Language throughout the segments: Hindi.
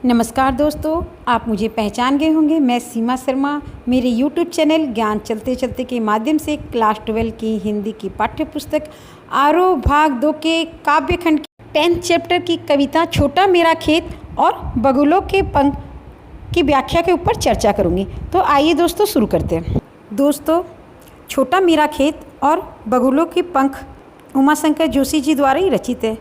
नमस्कार दोस्तों, आप मुझे पहचान गए होंगे। मैं सीमा शर्मा मेरे YouTube चैनल ज्ञान चलते चलते के माध्यम से क्लास 12 की हिंदी की पाठ्य पुस्तक आरोह भाग 2 के काव्य खंड 10th चैप्टर की कविता छोटा मेरा खेत और बगुलों के पंख की व्याख्या के ऊपर चर्चा करूँगी। तो आइए दोस्तों शुरू करते हैं। दोस्तों, छोटा मेरा खेत और बगुलों के पंख उमाशंकर जोशी जी द्वारा ही रचित है।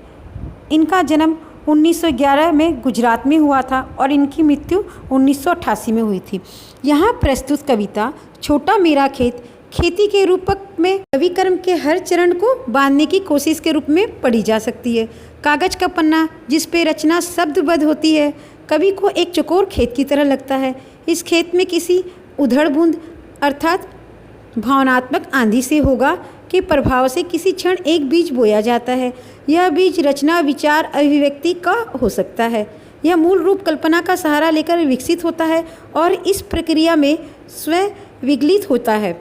इनका जन्म 1911 में गुजरात में हुआ था और इनकी मृत्यु 1988 में हुई थी। यहाँ प्रस्तुत कविता छोटा मेरा खेत खेती के रूपक में कवि कर्म के हर चरण को बांधने की कोशिश के रूप में पढ़ी जा सकती है। कागज का पन्ना जिस पे रचना शब्दबद्ध होती है, कवि को एक चकोर खेत की तरह लगता है। इस खेत में किसी उधड़ बूंद अर्थात भावनात्मक आंधी से होगा के प्रभाव से किसी क्षण एक बीज बोया जाता है। यह बीज रचना, विचार, अभिव्यक्ति का हो सकता है। यह मूल रूप कल्पना का सहारा लेकर विकसित होता है और इस प्रक्रिया में स्वयं विगलित होता है।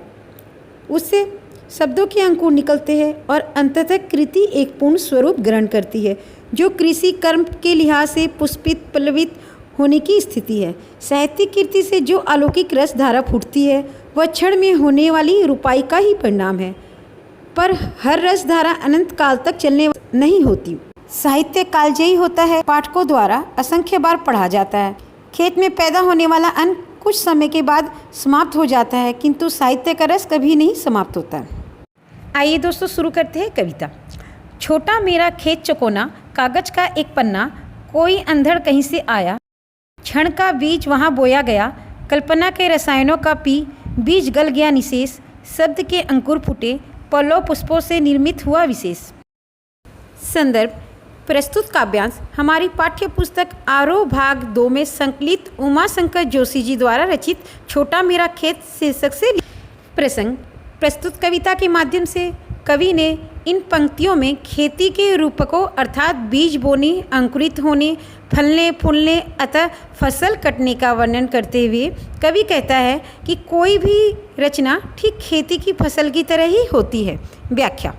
उससे शब्दों के अंकुर निकलते हैं और अंततः कृति एक पूर्ण स्वरूप ग्रहण करती है, जो कृषि कर्म के लिहाज से पुष्पित पल्लवित होने की स्थिति है। साहित्यिक कृति से जो अलौकिक रस धारा फूटती है, वह क्षण में होने वाली रूपाई का ही परिणाम है, पर हर रस धारा अनंत काल तक चलने नहीं होती। साहित्य कालजयी होता है, पाठकों द्वारा असंख्य बार पढ़ा जाता है। खेत में पैदा होने वाला अन्न कुछ समय के बाद समाप्त हो जाता है, किंतु साहित्य का रस कभी नहीं समाप्त होता। आइए दोस्तों शुरू करते हैं कविता। छोटा मेरा खेत चकोना, कागज का एक पन्ना, कोई अंधड़ कहीं से आया, क्षण का बीज वहाँ बोया गया, कल्पना के रसायनों का पी बीज गल गया निशेष, शब्द के अंकुर फूटे, पल्लव पुष्पों से निर्मित हुआ विशेष। संदर्भ: प्रस्तुत काव्यांश हमारी पाठ्य पुस्तक आरोह भाग 2 में संकलित उमाशंकर जोशी जी द्वारा रचित छोटा मेरा खेत शीर्षक से। प्रसंग: प्रस्तुत कविता के माध्यम से कवि ने इन पंक्तियों में खेती के रूपकों अर्थात बीज बोने, अंकुरित होने, फलने फूलने अतः फसल कटने का वर्णन करते हुए कवि कहता है कि कोई भी रचना ठीक खेती की फसल की तरह ही होती है। व्याख्या: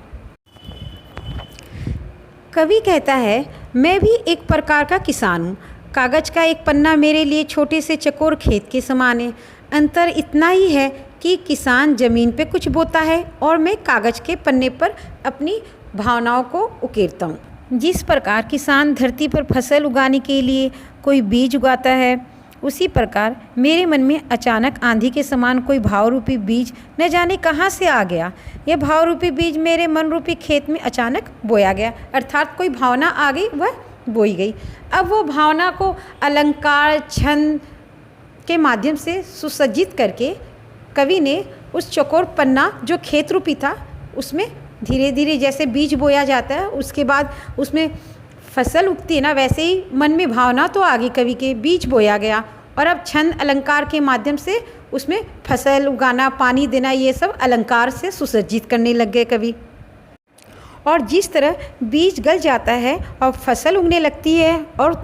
कवि कहता है, मैं भी एक प्रकार का किसान हूँ। कागज का एक पन्ना मेरे लिए छोटे से चकोर खेत के समान है। अंतर इतना ही है कि किसान ज़मीन पे कुछ बोता है और मैं कागज़ के पन्ने पर अपनी भावनाओं को उकेरता हूँ। जिस प्रकार किसान धरती पर फसल उगाने के लिए कोई बीज उगाता है, उसी प्रकार मेरे मन में अचानक आंधी के समान कोई भाव रूपी बीज न जाने कहाँ से आ गया। यह भाव रूपी बीज मेरे मन रूपी खेत में अचानक बोया गया, अर्थात कोई भावना आ गई, वह बोई गई। अब वो भावना को अलंकार, छंद के माध्यम से सुसज्जित करके कवि ने उस चकोर पन्ना जो खेत रूपी था, उसमें धीरे धीरे जैसे बीज बोया जाता है, उसके बाद उसमें फसल उगती है ना, वैसे ही मन में भावना तो आ गई कवि के, बीज बोया गया और अब छंद अलंकार के माध्यम से उसमें फसल उगाना, पानी देना, ये सब अलंकार से सुसज्जित करने लग गए कवि। और जिस तरह बीज गल जाता है और फसल उगने लगती है और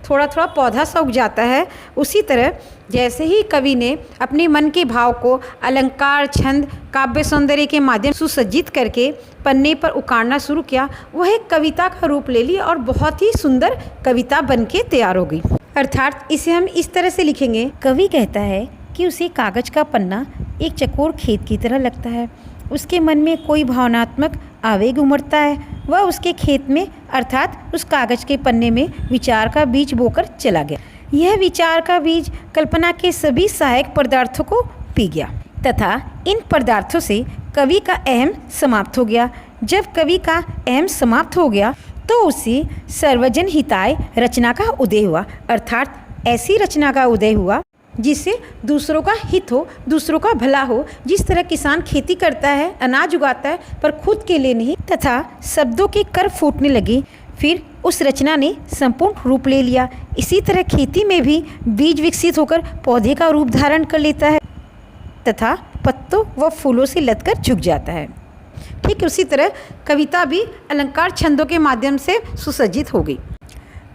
थोड़ा थोड़ा पौधा सा उग जाता है, उसी तरह जैसे ही कवि ने अपने मन के भाव को अलंकार, छंद, काव्य सौंदर्य के माध्यम सुसज्जित करके पन्ने पर उकाड़ना शुरू किया, वह एक कविता का रूप ले ली और बहुत ही सुंदर कविता बनके तैयार हो गई। अर्थात इसे हम इस तरह से लिखेंगे। कवि कहता है कि उसे कागज का पन्ना एक चकोर खेत की तरह लगता है। उसके मन में कोई भावनात्मक आवेग उमड़ता है। वह उसके खेत में अर्थात उस कागज के पन्ने में विचार का बीज बोकर चला गया। यह विचार का बीज कल्पना के सभी सहायक पदार्थों को पी गया तथा इन पदार्थों से कवि का अहम समाप्त हो गया। जब कवि का अहम समाप्त हो गया तो उसे सर्वजन हिताय रचना का उदय हुआ, अर्थात ऐसी रचना का उदय हुआ जिससे दूसरों का हित हो, दूसरों का भला हो। जिस तरह किसान खेती करता है, अनाज उगाता है, पर खुद के लिए नहीं, तथा शब्दों के कर फूटने लगे, फिर उस रचना ने संपूर्ण रूप ले लिया। इसी तरह खेती में भी बीज विकसित होकर पौधे का रूप धारण कर लेता है तथा पत्तों व फूलों से लदकर झुक जाता है। ठीक उसी तरह कविता भी अलंकार, छंदों के माध्यम से सुसज्जित हो गई।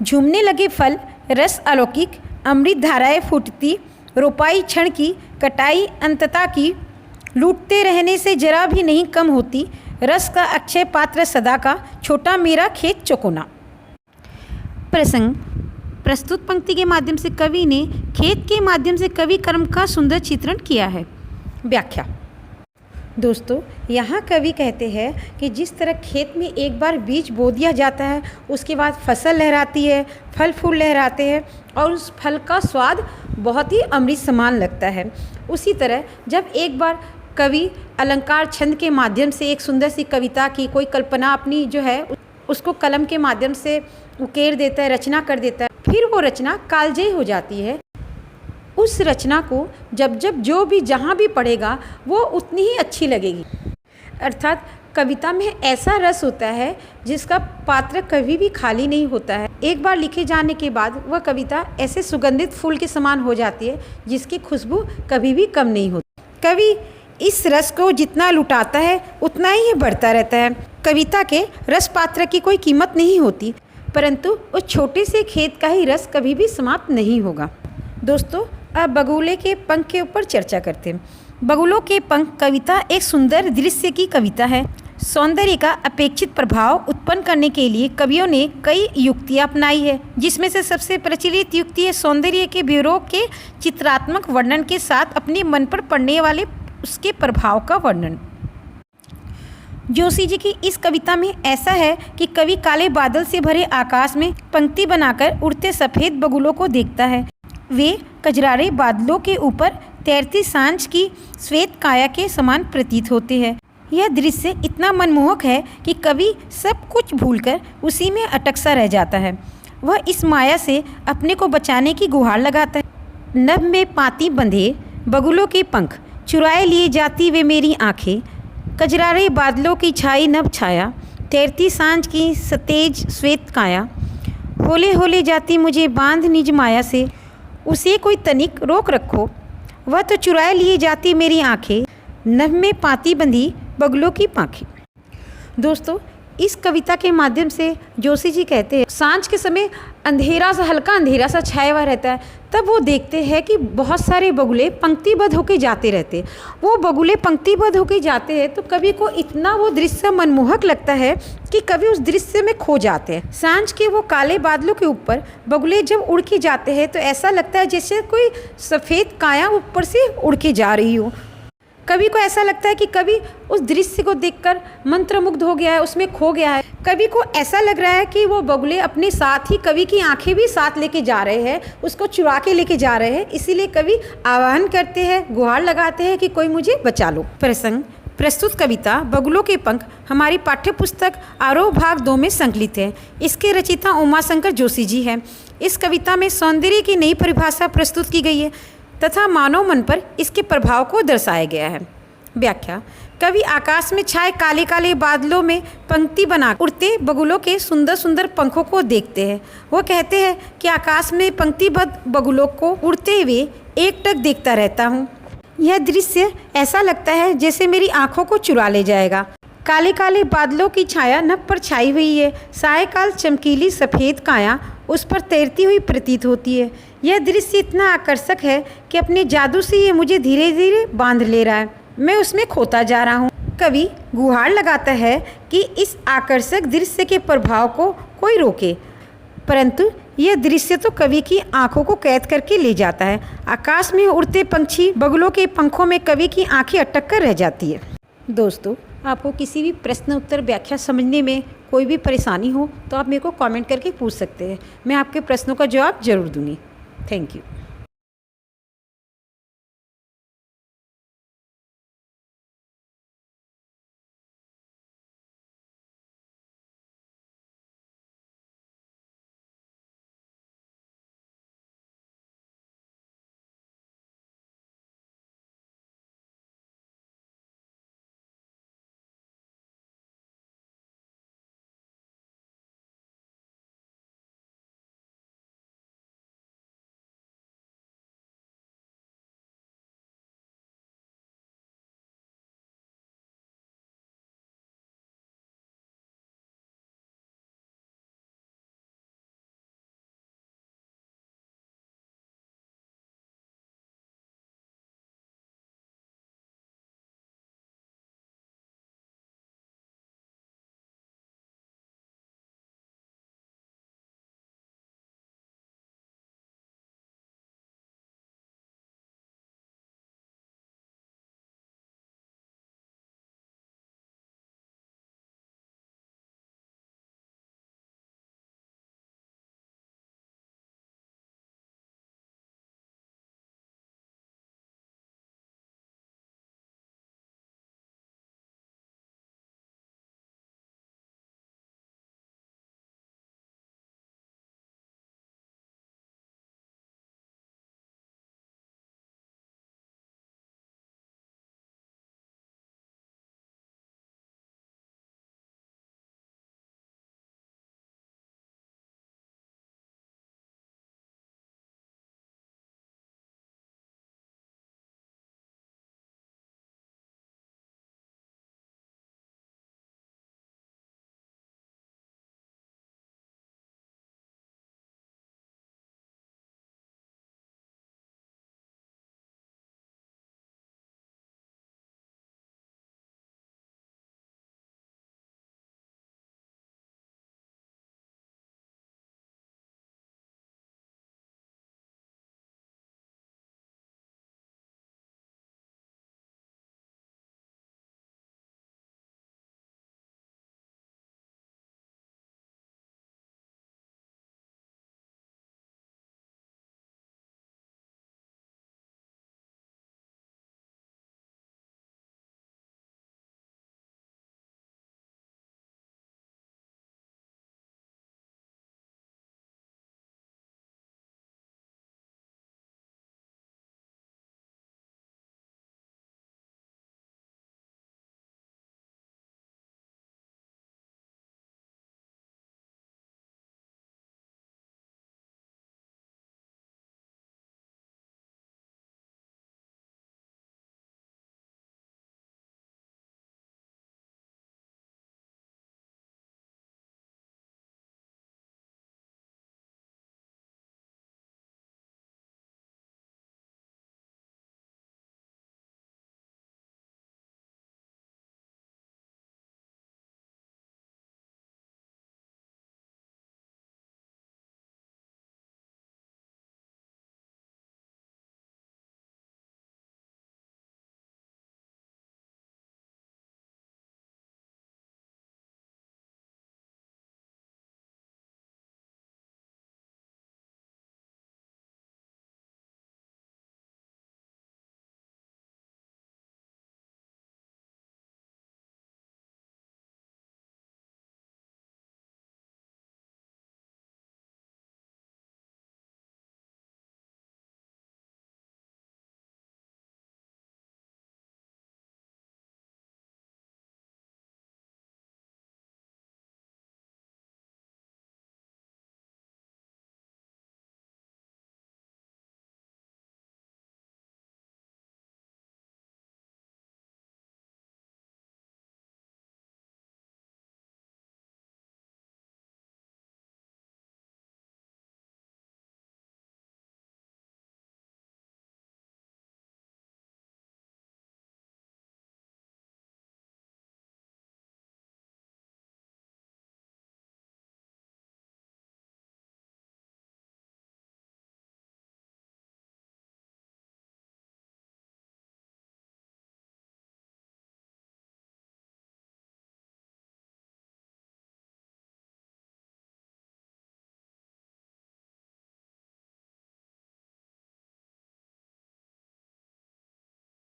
झूमने लगे फल, रस अलौकिक, अमृत धाराएं फूटती, रोपाई क्षण की, कटाई अंतता की, लूटते रहने से जरा भी नहीं कम होती, रस का अक्षय पात्र सदा का, छोटा मेरा खेत चकोना। प्रसंग: प्रस्तुत पंक्ति के माध्यम से कवि ने खेत के माध्यम से कवि कर्म का सुंदर चित्रण किया है। व्याख्या। दोस्तों, यहाँ कवि कहते हैं कि जिस तरह खेत में एक बार बीज बो दिया जाता है, उसके बाद फसल लहराती है, फल फूल लहराते हैं और उस फल का स्वाद बहुत ही अमृत समान लगता है, उसी तरह जब एक बार कवि अलंकार छंद के माध्यम से एक सुंदर सी कविता की कोई कल्पना अपनी जो है उसको कलम के माध्यम से उकेर देता है, रचना कर देता है, फिर वो रचना कालजयी हो जाती है। उस रचना को जब जब जो भी जहाँ भी पढ़ेगा वो उतनी ही अच्छी लगेगी। अर्थात कविता में ऐसा रस होता है जिसका पात्र कभी भी खाली नहीं होता है। एक बार लिखे जाने के बाद वह कविता ऐसे सुगंधित फूल के समान हो जाती है जिसकी खुशबू कभी भी कम नहीं होती। कवि इस रस को जितना लुटाता है उतना ही बढ़ता रहता है। कविता के रस पात्र की कोई कीमत नहीं होती, परंतु उस छोटे से खेत का ही रस कभी भी समाप्त नहीं होगा। दोस्तों, अब बगुले के पंख के ऊपर चर्चा करते हैं। बगुलों के पंख कविता एक सुंदर दृश्य की कविता है। सौंदर्य का अपेक्षित प्रभाव उत्पन्न करने के लिए कवियों ने कई युक्तियाँ अपनाई है, जिसमें से सबसे प्रचलित युक्ति है सौंदर्य के ब्यूरो के चित्रात्मक वर्णन के साथ अपने मन पर पड़ने वाले उसके प्रभाव का वर्णन। जोशी जी की इस कविता में ऐसा है कि कवि काले बादल से भरे आकाश में पंक्ति बनाकर उड़ते सफ़ेद बगुलों को देखता है। वे कजरारे बादलों के ऊपर तैरती सांझ की श्वेत काया के समान प्रतीत होते हैं। यह दृश्य इतना मनमोहक है कि कवि सब कुछ भूलकर उसी में अटक सा रह जाता है। वह इस माया से अपने को बचाने की गुहार लगाता है। नभ में पाती बंधे बगुलों के पंख, चुराए लिए जाती वे मेरी आँखें, कजरारे बादलों की छाई नभ छाया, तैरती सांझ की सतेज श्वेत काया, होले होले जाती मुझे बांध निज माया से, उसे कोई तनिक रोक रखो, वह तो चुराए लिए जाती मेरी आँखें, नभ में पाती बंधी बगुलों की पाँखें। दोस्तों, इस कविता के माध्यम से जोशी जी कहते हैं सांझ के समय अंधेरा सा, हल्का अंधेरा सा छाया हुआ रहता है, तब वो देखते हैं कि बहुत सारे बगुले पंक्तिबद्ध होके जाते रहते। वो बगुले पंक्तिबद्ध होके जाते हैं तो कवि को इतना वो दृश्य मनमोहक लगता है कि कवि उस दृश्य में खो जाते हैं। सांझ के वो काले बादलों के ऊपर बगुले जब उड़ के जाते हैं तो ऐसा लगता है जैसे कोई सफ़ेद काया ऊपर से उड़ के जा रही हो। कवि को ऐसा लगता है कि कवि उस दृश्य को देखकर मंत्रमुग्ध हो गया है, उसमें खो गया है। कवि को ऐसा लग रहा है कि वो बगुले अपने साथ ही कवि की आंखें भी साथ लेके जा रहे हैं, उसको चुरा के लेके जा रहे हैं। इसीलिए कवि आह्वान करते हैं, गुहार लगाते हैं कि कोई मुझे बचा लो। प्रसंग। प्रस्तुत कविता बगुलों के पंख हमारी पाठ्य पुस्तक आरोह भाग 2 में संकलित है। इसके रचयिता उमाशंकर जोशी जी हैं। इस कविता में सौंदर्य की नई परिभाषा प्रस्तुत की गई है तथा मानव मन पर इसके प्रभाव को दर्शाया गया है। व्याख्या। कवि आकाश में छाए काले काले बादलों में पंक्ति बना उड़ते बगुलों के सुंदर सुंदर पंखों को देखते हैं। वो कहते हैं कि आकाश में पंक्तिबद्ध बगुलों को उड़ते हुए एकटक देखता रहता हूँ। यह दृश्य ऐसा लगता है जैसे मेरी आँखों को चुरा ले जाएगा। काले काले बादलों की छाया नभ पर छाई हुई है। सायकाल चमकीली सफ़ेद काया उस पर तैरती हुई प्रतीत होती है। यह दृश्य इतना आकर्षक है कि अपने जादू से ये मुझे धीरे धीरे बांध ले रहा है। मैं उसमें खोता जा रहा हूँ। कवि गुहार लगाता है कि इस आकर्षक दृश्य के प्रभाव को कोई रोके, परंतु यह दृश्य तो कवि की आंखों को कैद करके ले जाता है। आकाश में उड़ते पंछी बगुलों के पंखों में कवि की आंखें अटक कर रह जाती है। दोस्तों, आपको किसी भी प्रश्न उत्तर व्याख्या समझने में कोई भी परेशानी हो तो आप मेरे को कमेंट करके पूछ सकते हैं। मैं आपके प्रश्नों का जवाब जरूर दूंगी। Thank you.